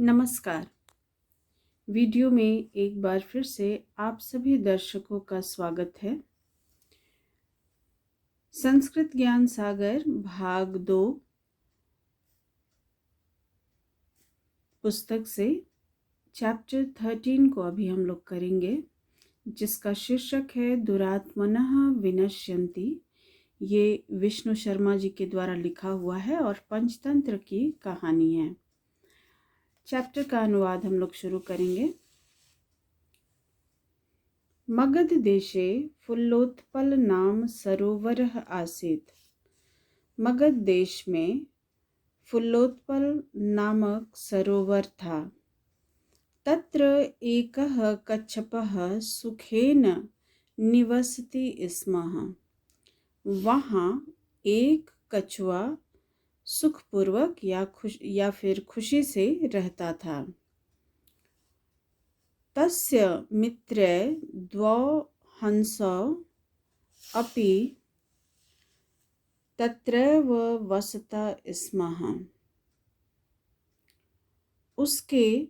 नमस्कार। वीडियो में एक बार फिर से आप सभी दर्शकों का स्वागत है। संस्कृत ज्ञान सागर भाग 2 पुस्तक से चैप्टर 13 को अभी हम लोग करेंगे, जिसका शीर्षक है दुरात्मनः विनश्यन्ति। ये विष्णु शर्मा जी के द्वारा लिखा हुआ है और पंचतंत्र की कहानी है। चैप्टर का अनुवाद हम लोग शुरू करेंगे। मगध देशे फुल्लोत्पल नाम सरोवरः आसीत्। मगध देश में फुल्लोत्पल नामक सरोवर था। तत्र एकः कच्छपः सुखेन निवसति स्म। वहाँ एक कछुआ सुखपूर्वक या फिर खुशी से रहता था। तस्य मित्रे द्वौ हंसौ अपि तत्रैव वसता स्मः। उसके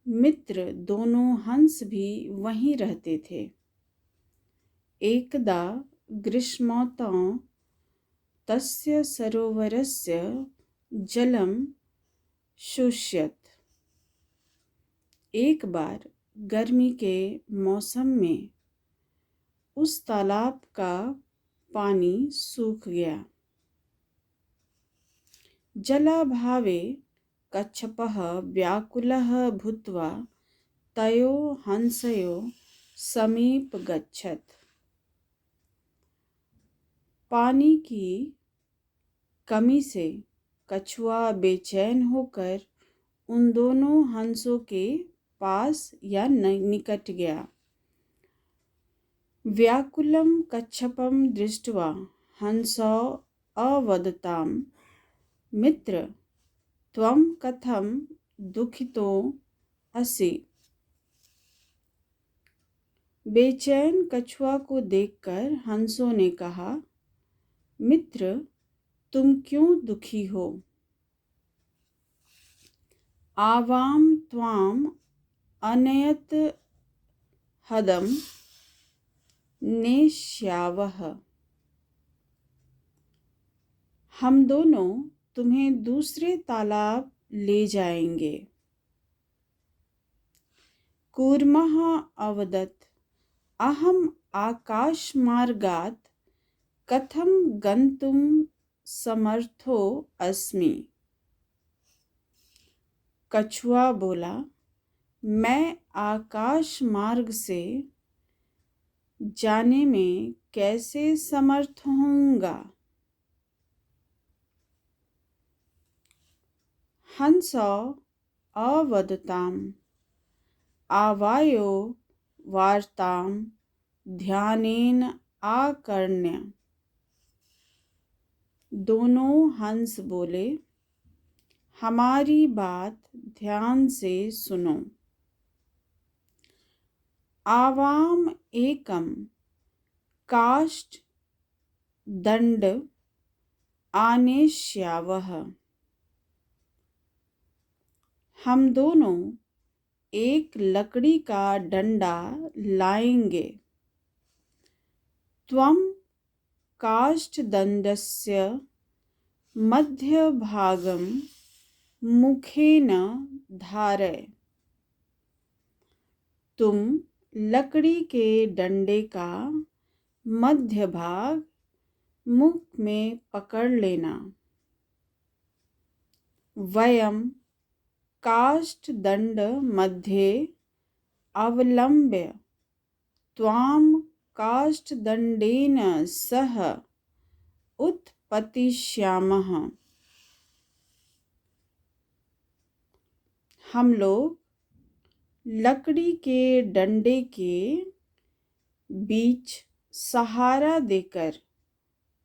मित्र दोनों हंस भी वहीं रहते थे। एकदा ग्रीष्मोत्तौ तस्य सरोवरस्य जलं शुष्यत। एक बार गर्मी के मौसम में उस तालाब का पानी सूख गया। जलाभावे कच्छपः व्याकुलः भूत्वा तयोः हंसयोः समीप गच्छत। पानी की कमी से कछुआ बेचैन होकर उन दोनों हंसों के पास या निकट गया। व्याकुलं कच्छपं दृष्ट्वा हंसौ अवदताम्, मित्र त्वं कथं दुःखितो असि। बेचैन कछुआ को देखकर हंसों ने कहा, मित्र तुम क्यों दुखी हो। आवां त्वाम अनयत हदम नेष्यावः। हम दोनों तुम्हें दूसरे तालाब ले जाएंगे। कूर्मः अवदत्, अहम आकाशमार्गात् कथं गन्तुं समर्थो अस्मि। कछुआ बोला, मैं आकाश मार्ग से जाने में कैसे समर्थ होऊंगा। हंसौ अवदताम्, आवायो वार्तां ध्यानेन आकर्ण्य। दोनों हंस बोले, हमारी बात ध्यान से सुनो। आवाम एकम काष्ठ दंड आनेष्यावः। हम दोनों एक लकड़ी का डंडा लाएंगे। त्वं काष्ठदण्डस्य मध्यभागं मुखेन धारय। तुम लकड़ी के डंडे का मध्य भाग मुख में पकड़ लेना। वयम काष्ठदण्ड मध्ये अवलम्ब्य त्वां काष्ठदण्डेन सह उत्पतिष्यामः। हम लोग लकड़ी के डंडे के बीच सहारा देकर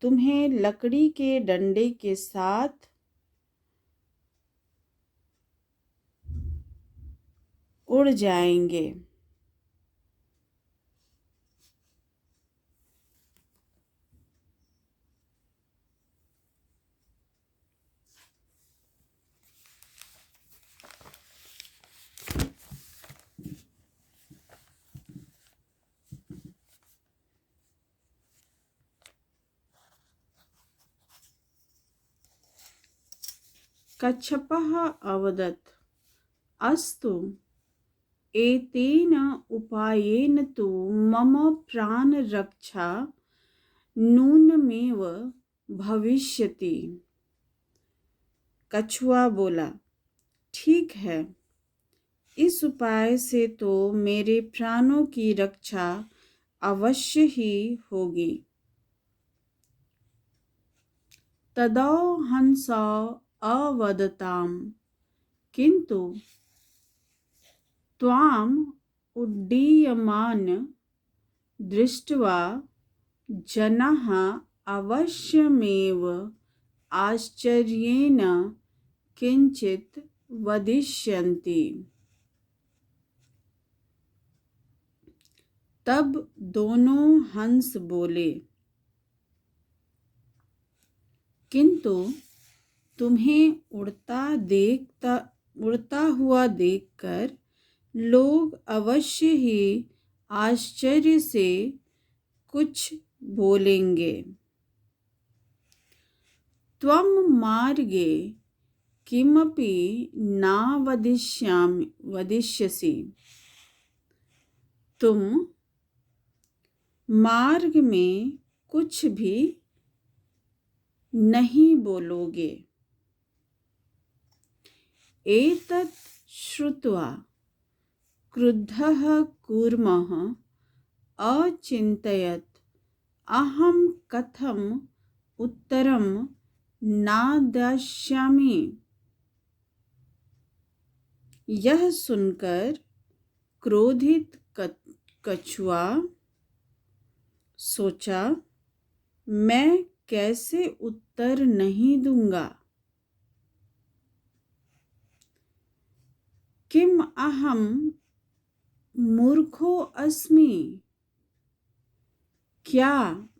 तुम्हें लकड़ी के डंडे के साथ उड़ जाएंगे। कच्छपः अवदत्, अस्तु, एतेन उपायेन तु मम प्राणरक्षा नूनमेव भविष्यति। कछुआ बोला, ठीक है, इस उपाय से तो मेरे प्राणों की रक्षा अवश्य ही होगी। तदौ हंसौ अवदताम्, किन्तु त्वाम् उड्डीयमान दृष्ट्वा जनाः अवश्यमेव आश्चर्येण किंचित वदिष्यन्ति। तब दोनों हंस बोले, किंतु तुम्हें उड़ता हुआ देखकर लोग अवश्य ही आश्चर्य से कुछ बोलेंगे। त्वं मार्गे किमपि न वदिष्यसि, तुम मार्ग में कुछ भी नहीं बोलोगे। एतत् श्रुत्वा क्रुद्धः कूर्मः अचिन्तयत्, अहं कथम् उत्तरं न दास्यामि। यह सुनकर क्रोधित कछुआ सोचा, मैं कैसे उत्तर नहीं दूंगा। किम अहम मूर्खो अस्मि, क्या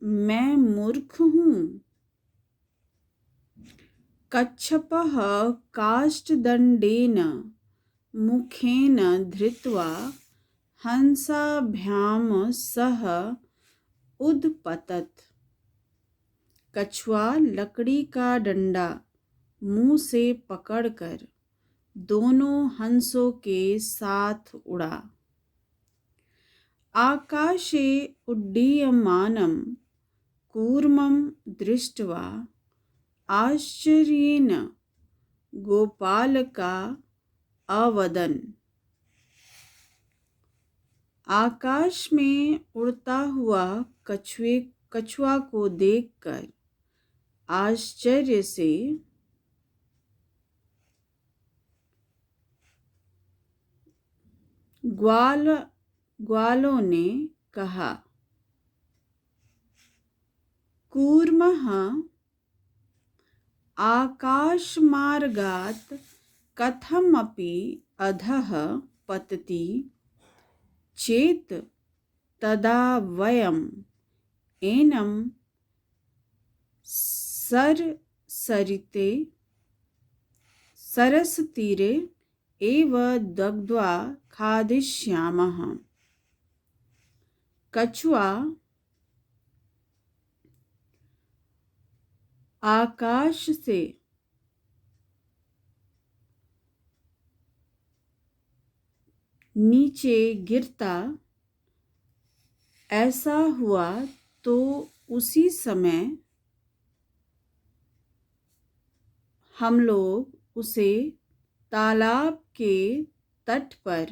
मैं मूर्ख हूँ। कच्छपः काष्ठदण्डेन मुखेन धृत्वा हंसाभ्यां सह उद्पतत्। कछुआ लकड़ी का डंडा मुंह से पकड़कर दोनों हंसों के साथ उड़ा। आकाशे उड्डीयमानं कूर्मं दृष्ट्वा आश्चर्येण गोपालका अवदन्। आकाश में उड़ता हुआ कछुआ को देखकर आश्चर्य से ग्वालों ने कहा, कूर्मः आकाशमार्गात् कथमपि अधः पतति चेत् तदा वयम् एनं सरसतीरे एव दग्ध्वा खादिष्यामः। कछुआ आकाश से नीचे गिरता ऐसा हुआ तो उसी समय हम लोग उसे तालाब के तट पर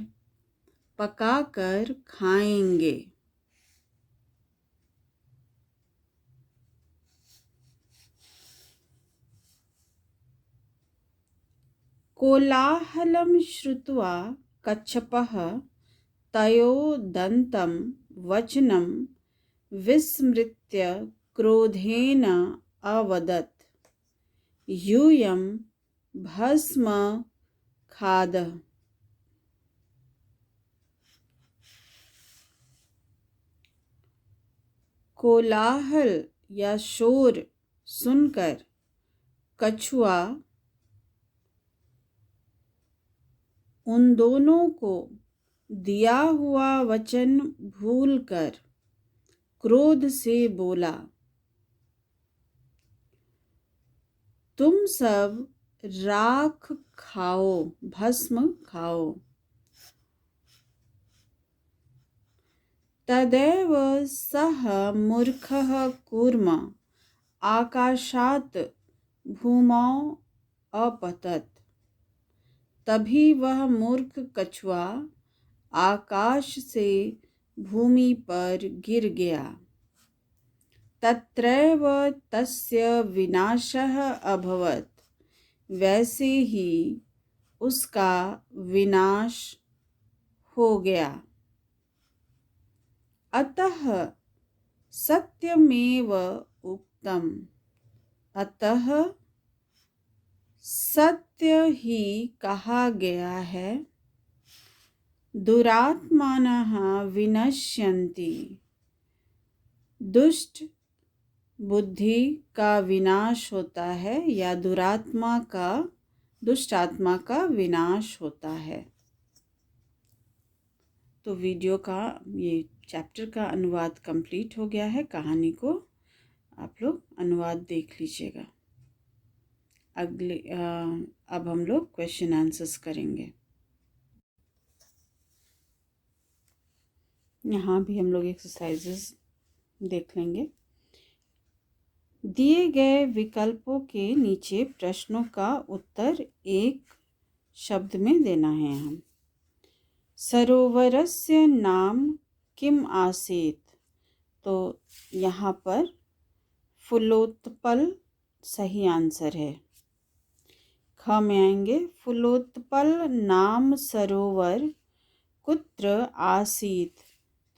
पकाकर खाएंगे। कोलाहलं श्रुत्वा कच्छपः तयोदन्तं वचनं विस्मृत्य क्रोधेन अवदत्, यूयं भस्म खादः। कोलाहल या शोर सुनकर कछुआ उन दोनों को दिया हुआ वचन भूलकर क्रोध से बोला, तुम सब राख खाओ, भस्म खाओ। तदेव सः मूर्खः कूर्म आकाशात् भूमौ अपतत। तभी वह मूर्ख कछुआ आकाश से भूमि पर गिर गया। तत्रैव तस्य विनाशः अभवत्। वैसे ही उसका विनाश हो गया। अतः सत्यमेव उक्तम। अतः सत्य ही कहा गया है। दुरात्मानः विनश्यन्ति। दुष्ट बुद्धि का विनाश होता है या दुष्ट आत्मा का विनाश होता है। तो वीडियो का ये चैप्टर का अनुवाद कंप्लीट हो गया है। कहानी को आप लोग अनुवाद देख लीजिएगा। अब हम लोग क्वेश्चन आंसर्स करेंगे। यहाँ भी हम लोग एक्सरसाइजेस देख लेंगे। दिए गए विकल्पों के नीचे प्रश्नों का उत्तर एक शब्द में देना है। हम सरोवरस्य नाम किम आसीत्। तो यहाँ पर फुलोत्पल सही आंसर है। ख में आएंगे फुलोत्पल नाम सरोवर कुत्र आसीत्।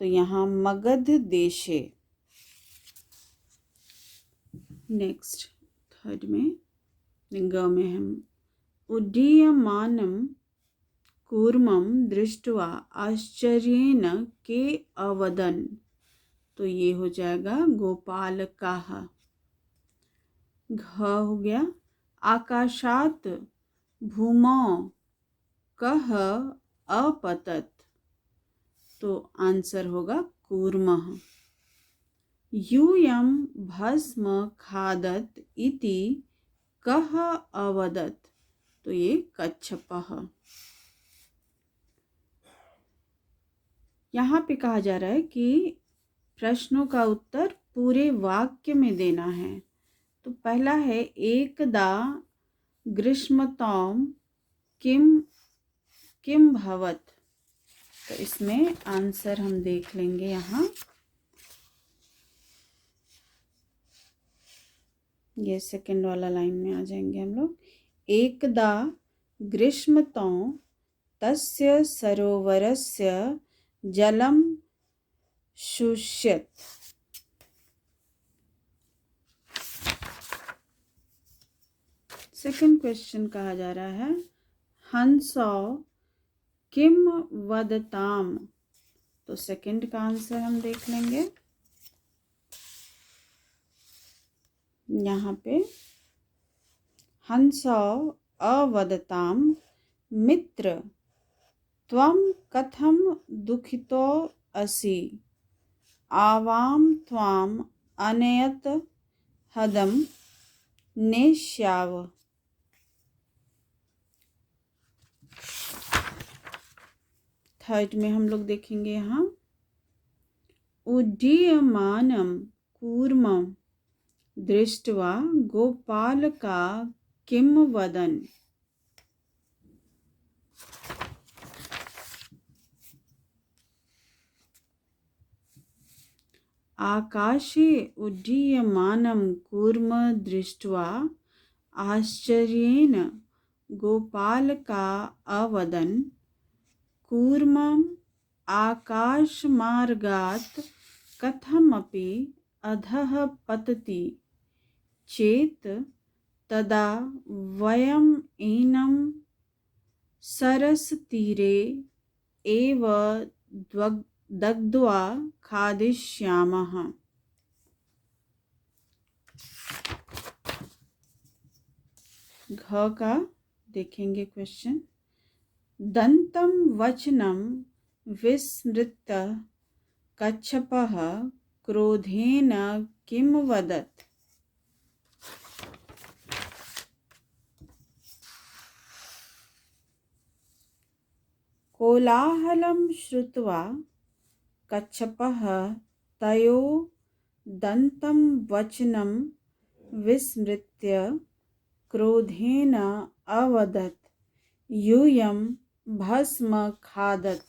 तो यहाँ मगध देशे। नेक्स्ट थर्ड में ग में हम उड्डीयमानं कूर्मं दृष्ट्वा आश्चर्येण के अवदन्। तो ये हो जाएगा गोपालकाः। घ हो गया आकाशात् भूमौ कः अपतत। तो आंसर होगा कूर्मः। यूयं भस्म खादत इति कः अवदत्। तो ये कच्छपः। यहाँ पे कहा जा रहा है कि प्रश्नों का उत्तर पूरे वाक्य में देना है। तो पहला है एकदा ग्रीष्मतौ किम भवत्। तो इसमें आंसर हम देख लेंगे। यहाँ ये सेकंड वाला लाइन में आ जाएंगे हम लोग। एकदा ग्रीष्मतौ तस्य सरोवरस्य जलम शुष्यत। सेकंड क्वेश्चन कहा जा रहा है हंसौ किम वदताम। तो सेकंड का आंसर हम देख लेंगे। यहाँ पे हंसौ अवदताम मित्र त्वं कथम दुखितो असि आवाम त्वाम अनयत हदम नेष्याव। थर्ड में हम लोग देखेंगे यहाँ उड्डीयमानं कूर्मं दृष्ट्वा गोपालका किम वदन्। आकाशे उड्डीयमानं कूर्म दृष्ट्वा आश्चर्येण गोपालका अवदन् कूर्मम् आकाशमार्गात् कथमपि अधः पतति चेत् तदा वयम् एनं सरसतीरे एव दग्ध्वा खादिष्यामः। घ का देखेंगे क्वेश्चन दंतं वचनं विस्मृत्य कच्छपः क्रोधेन किम वदत्। कोलाहलं श्रुत्वा कच्छपः तयो दन्तं वचनं विस्मृत्य क्रोधेन अवदत् यूयं भस्म खादत।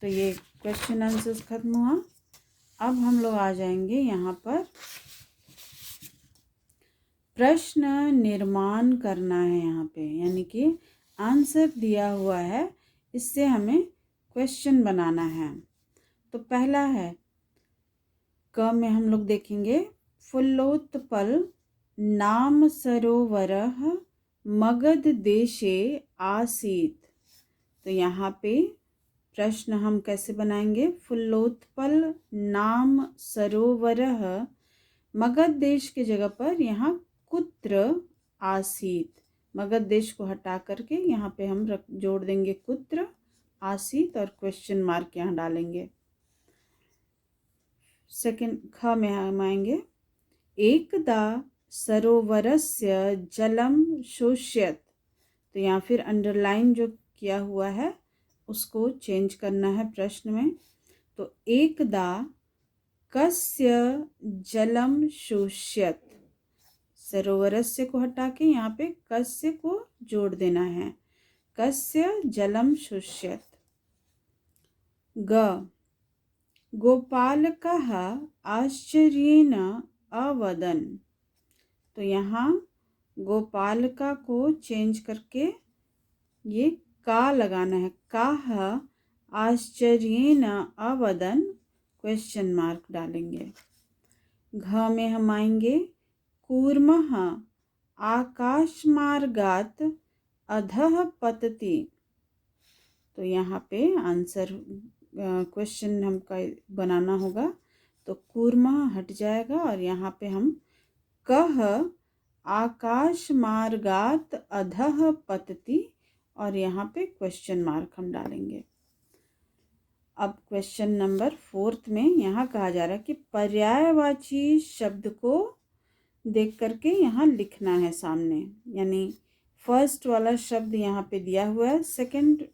तो ये क्वेश्चन आंसर्स खत्म हुआ। अब हम लोग आ जाएंगे यहाँ पर प्रश्न निर्माण करना है। यहाँ पे यानी कि आंसर दिया हुआ है, इससे हमें क्वेश्चन बनाना है। तो पहला है क में हम लोग देखेंगे फुल्लोत्पल नाम सरोवरः मगध देशे आसीत। तो यहाँ पे प्रश्न हम कैसे बनाएंगे? फुल्लोत्पल नाम सरोवरः मगध देश के जगह पर यहाँ कुत्र आसीत, मगध देश को हटा करके यहाँ पे हम जोड़ देंगे कुत्र आसीत और क्वेश्चन मार्क यहाँ डालेंगे। सेकंड ख में हम आएंगे एकदा सरोवरस्य जलम शोष्यत। तो यहाँ फिर अंडरलाइन जो किया हुआ है उसको चेंज करना है प्रश्न में। तो एकदा कस्य जलम शोष्यत, सरोवरस्य को हटा के यहाँ पे कस्य को जोड़ देना है, कस्य जलम शोष्यत। ग गोपालकः आश्चर्येन अवदन्। तो यहाँ गोपालका को चेंज करके ये का लगाना है, काह आश्चर्येन अवदन् क्वेश्चन मार्क डालेंगे। घ में हम आएंगे कूर्मः आकाशमार्गात् अधः पतति। तो यहाँ पे आंसर क्वेश्चन हमका बनाना होगा। तो कूर्मः हट जाएगा और यहाँ पे हम कह आकाशमार्गात् अधः पतति और यहाँ पे क्वेश्चन मार्क हम डालेंगे। अब क्वेश्चन नंबर 4 में यहाँ कहा जा रहा है कि पर्यायवाची शब्द को देख करके यहाँ लिखना है सामने, यानी फर्स्ट वाला शब्द यहाँ पे दिया हुआ है, सेकंड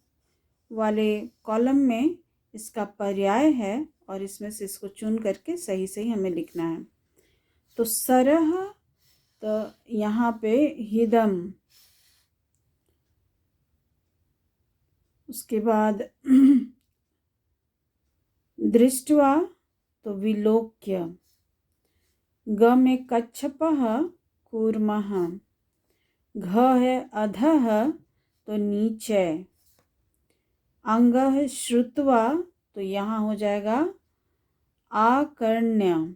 वाले कॉलम में इसका पर्याय है और इसमें से इसको चुन करके सही सही हमें लिखना है। तो सरह, तो यहाँ पे हिदम, उसके बाद दृष्ट्वा तो विलोक्य, ग में कच्छपः कूर्मः, घ है अधः तो नीचे, अंगः श्रुत्वा तो यहाँ हो जाएगा आकर्ण्य,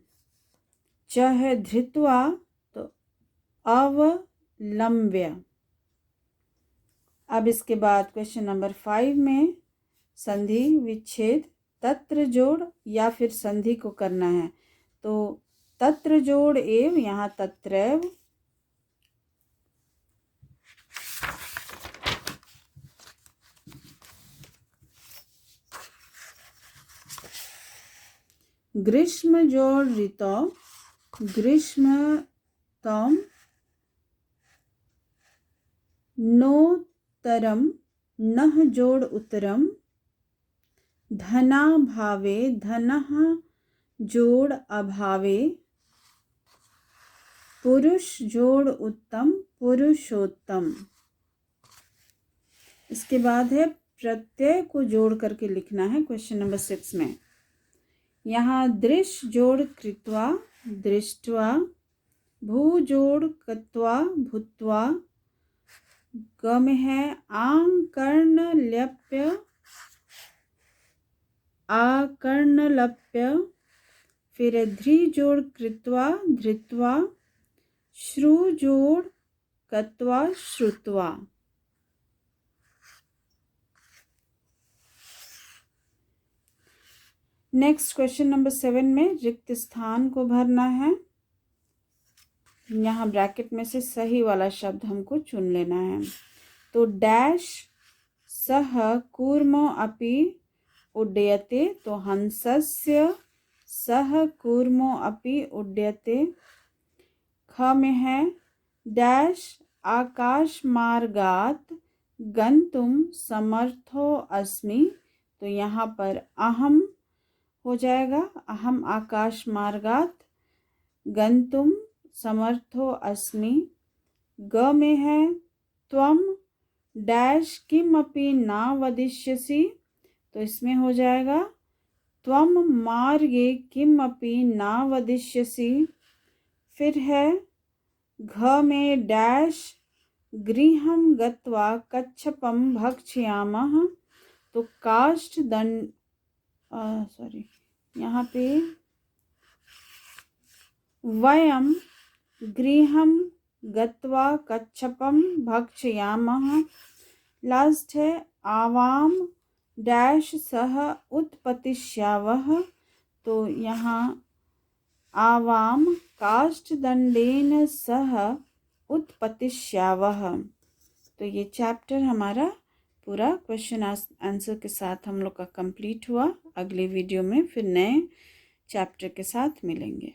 च है धृत्वा तो अवलंब्य। अब इसके बाद क्वेश्चन नंबर 5 में संधि विच्छेद तत्र जोड़ या फिर संधि को करना है। तो तत्र जोड़ एव, यहाँ तत्रैव, ग्रीष्म जोड़ ऋतौ ग्रीष्मतम, नोत्तरम नः जोड़ उत्तरम, धनाभावे धनः जोड़ अभावे, पुरुष जोड़ उत्तम पुरुषोत्तम। इसके बाद है प्रत्यय को जोड़ करके लिखना है क्वेश्चन नंबर 6 में। यहाँ दृश जोड़ कृत्वा दृष्ट्वा, भू जोड़ कत्वा भूत्वा, ग में है आकर्णलप्य आकर्णलप्य, फिर ध्री जोड़ कृत्वा धृत्वा, श्रु जोड़ कत्वा श्रुत्वा। नेक्स्ट क्वेश्चन नंबर 7 में रिक्त स्थान को भरना है। यहाँ ब्रैकेट में से सही वाला शब्द हमको चुन लेना है। तो डैश सह कूर्मो अपि उड्डयते, तो हंसस्य सह कूर्मो अपि उड्डयते। ख में है डैश आकाश मार्गात गंतुम समर्थो अस्मि, तो यहाँ पर अहम हो जाएगा, अहम आकाश मार्गात गंतुम समर्थो अस्मि। ग में है त्वम डैश किमपि न वदिष्यसि, तो इसमें हो जाएगा त्वम मार्गे किमपि न वदिष्यसि। फिर है घ में डैश गृहं गत्वा कच्छपं भक्षयामः, तो काष्ठ दंड यहाँ पे वयम गृहं गत्वा कच्छपं भक्षयामः। लास्ट है आवाम डैश सह उत्पतिष्यावः, तो यहाँ आवाम काष्ठदंडेन सह उत्पतिष्यावः। तो ये चैप्टर हमारा पूरा क्वेश्चन आंसर के साथ हम लोग का कंप्लीट हुआ। अगले वीडियो में फिर नए चैप्टर के साथ मिलेंगे।